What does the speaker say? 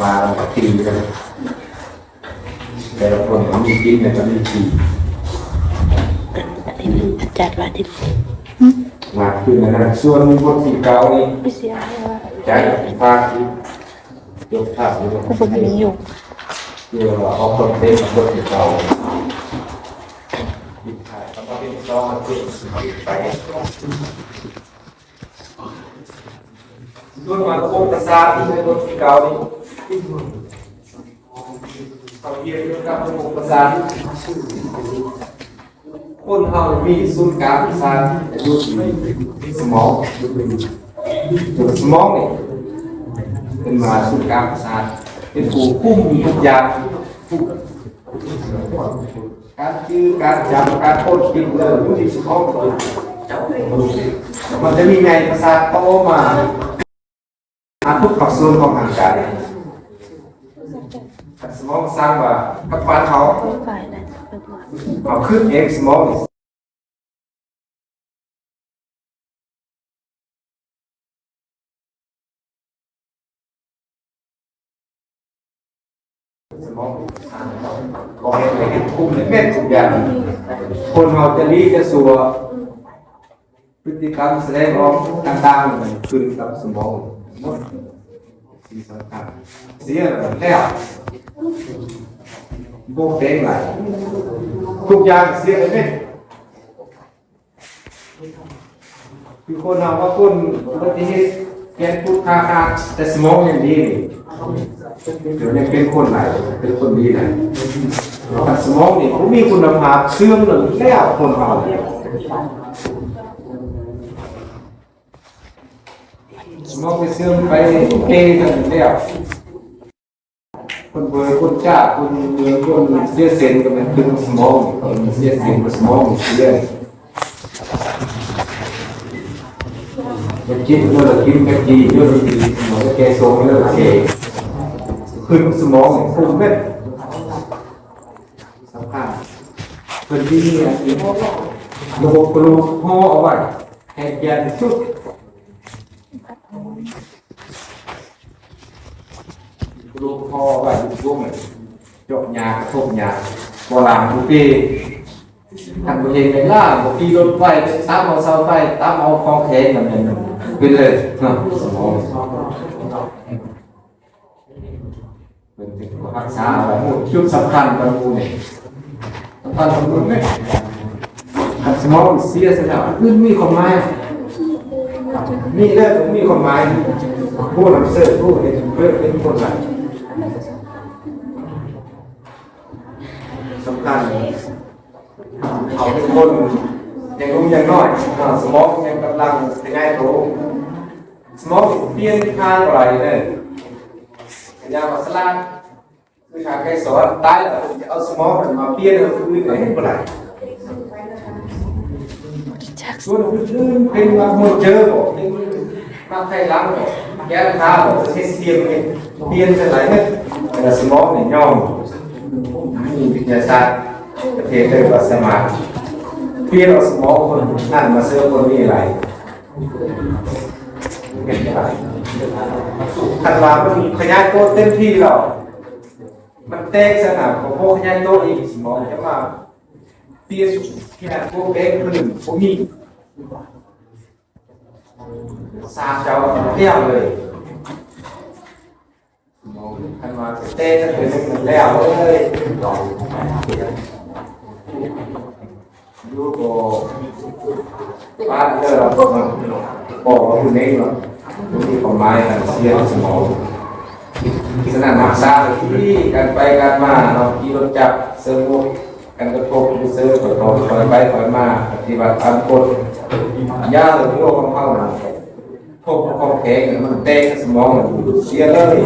มาตีกันแต่ละคนมันมีกินเนี่ยมันมีตีที่มันจัดว่าที่มาคือนะส่วนคนที่เก่านี่ไม่เสียว่าใจภาคที่ยกภาพยก คนนี้อยู่เดี๋ยวเอาคนเต็มคนที่เก่ายิบถ่ายแล้วก็เป็นซองมาเก็บไปส่วนมาโคตรศาสตร์ที่เป็นคนที่เก่านี่เขาเรียนเรื่องการระบบประสาทคนเรามีศูนย์กลางประสาทอยู่ที่สมองตัวสมองนี่เป็นมาศูนย์กลางประสาทเป็นผู้คุมทุกอย่างการชื่อการจำการพูดกินเลยอยู่ที่สมองมันจะมีไงประสาทโตมาทุกส่วนของร่างกายสมองสร้างว่ากับบ้านเขาเอาขึ้นเองสมองสมองก็เห็นเห็นคุมเม็ดทุกอย่างคนเราจะรีจะสัวพฤติกรรมแสดงออกต่างๆขึ้นกับสมองหมดสิ่งสำคัญเสียแล้วโบกเด้งไหลทุกอย่างเสียเลยเนี่ยคือคนเราว่าคนปฏิเหตุแกนพูดคาแต่สมองยังดีเดี๋ยวยังเป็นคนไหนเป็นคนดีไหนแต่สมองนี่เขามีคุณภาพเสื่อมหรือแล้วคนเราสมองไปเสื่อมไปเกย์กันแล้วคนเบอร์คนจ้าคนเบอร์คนเสียเซนก็เป็นตึงสมองคนเสียเซนกับสมองเสียจะกินเมื่อกินกะทิเยอะดีสมองจะแกโซ่เยอะเกย์ขึ้นสมองฟุ้งเม็ดสำคัญเป็นที่นี่ระบบกระดูกห่อเอาไว้ให้แกนสุดลูกพ่อว่าลูกพวกมันจบยาทบยาโบราณทุกปีทำตัวเองเป็นล่าบางทีรถไฟตามเอาเสาไฟตามเอาคลองแขนแบบนี้เป็นเลยสมองเป็นรักษาอะไรหมดชุดสำคัญบางคนเนี่ยสำคัญบางคนเนี่ยสมองเสียสแล้วขึ้นมีความหมายมีเรื่องมีความหมายผู้นำเสนอผู้เห็นเพื่อเป็นคนไหนสำคัญเขาเป็นคนยังรู้ยังน้อยสมองยังกำลังเป็นไงโตสมองเปลี่ยนทางอะไรเนี่ยยามาสลาคือทางใครสอนตายแล้วจะเอาสมองมาเปลี่ยนเอาคือไหนเป็นไรส่วนอื่นเป็นมาหมดเจอบอกมาใครล้างบอกแก้ข้าวบอกเสียมเนี่ยเปลี่ยนเป็นไรเนี่ยแต่สมองเนี่ยย่อมมีวิทยาศาสตร์ประเทศเรียกว่าสมาธิเปลี่ยนเอาสมองคนนั่นมาเสื้อคนนี้อะไรเป็นอะไรขันว่ามันขยายตัวเต็มที่หรอกมันแตกสนามของพวกขยายตัวอีกสมองจะมาเปลี่ยนขนาดพวกเด็กคนหนึ่งพวกนี้สามเจ้าเที่ยวเลยขันว่าเต้จะเป็นหนึ่งแล้วเลยยูโกบ้านเจอบอกว่าคุณเองหรอที่ของไม้กันเสียสมองขนาดหนักซาที่กันไปกันมาเราขี่รถจับเซิร์ฟกันกระทบเซิร์ฟต่อคอยไปคอยมาปฏิบัติตามกฎยาหรือโรคของเขาพวกของแข็งมันเตะสมองเสียเลย